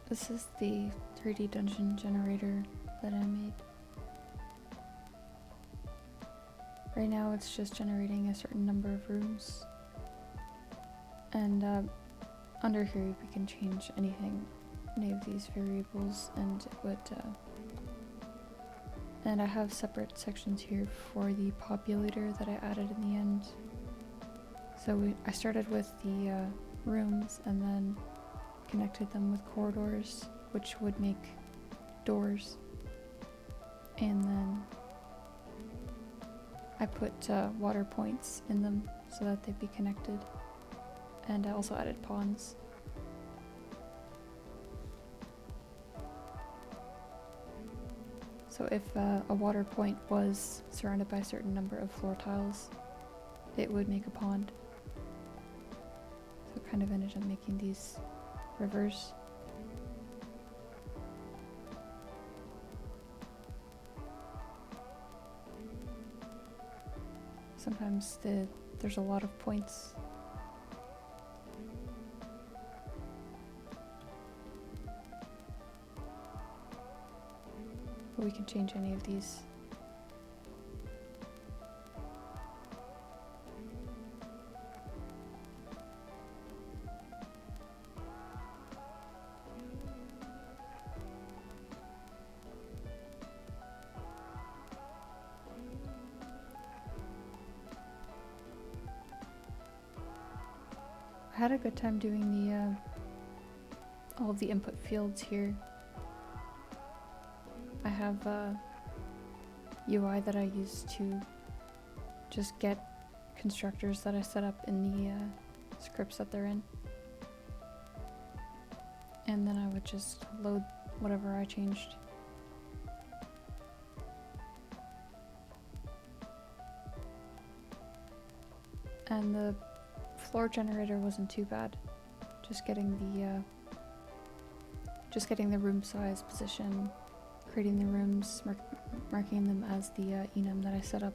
This is the 3D dungeon generator that I made. Right now it's just generating a certain number of rooms. And under here we can change anything, any of these variables, and it would... and I have separate sections here for the populator that I added in the end. So I started with the rooms and then connected them with corridors, which would make doors. And then I put water points in them so that they'd be connected. And I also added pawns. So if a water point was surrounded by a certain number of floor tiles, it would make a pond. So it kind of ended up making these rivers. Sometimes there's a lot of points. But we can change any of these. I had a good time doing the all of the input fields here. I have a UI that I use to just get constructors that I set up in the scripts that they're in. And then I would just load whatever I changed. And the floor generator wasn't too bad. Just getting the room size, position, creating the rooms, marking them as the enum that I set up.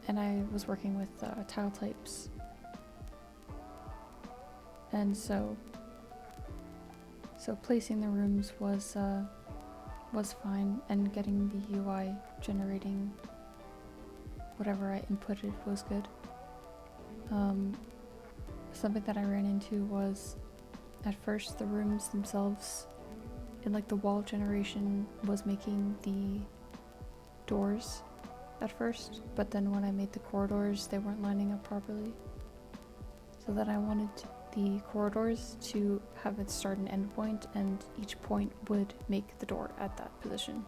And I was working with tile types. And so placing the rooms was fine, and getting the UI generating whatever I inputted was good. Something that I ran into was, at first the rooms themselves, in like the wall generation, was making the doors at first, but then when I made the corridors, they weren't lining up properly. So then I wanted the corridors to have its start and end point, and each point would make the door at that position.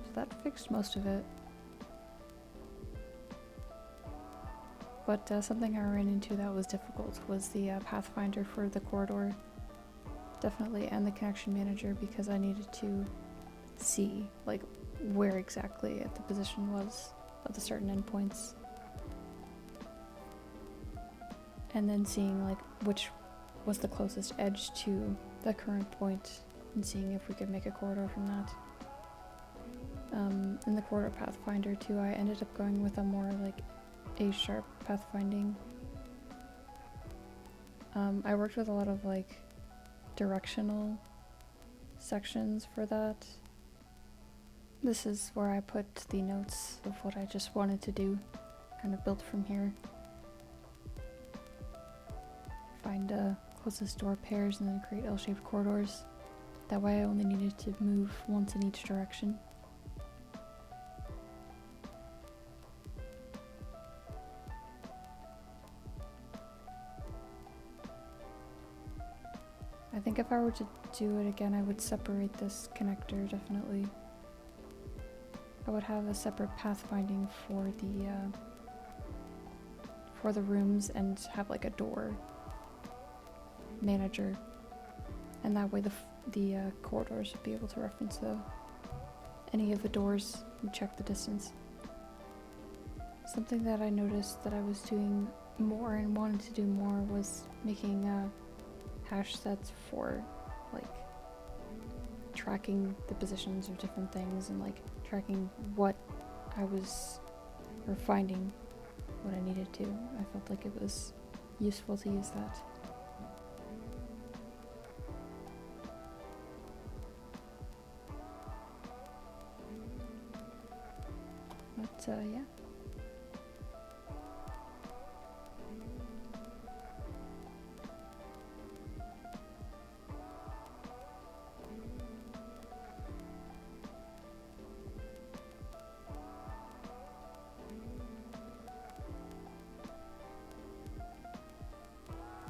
So that fixed most of it. But something I ran into that was difficult was the pathfinder for the corridor. Definitely, and the connection manager, because I needed to see like where exactly at the position was of the start and end points. And then seeing like which was the closest edge to the current point, and seeing if we could make a corridor from that. In the corridor pathfinder too, I ended up going with a more like A-sharp pathfinding. I worked with a lot of like directional sections for that. This is where I put the notes of what I just wanted to do, kind of built from here. Find closest door pairs and then create L-shaped corridors. That way I only needed to move once in each direction. I think if I were to do it again, I would separate this connector, definitely. I would have a separate pathfinding for the rooms, and have like a door manager, and that way the corridors would be able to reference any of the doors and check the distance. Something that I noticed that I was doing more and wanted to do more was making hash sets for like tracking the positions of different things, and like tracking what I was, or finding what I needed to. I felt like it was useful to use that. So yeah.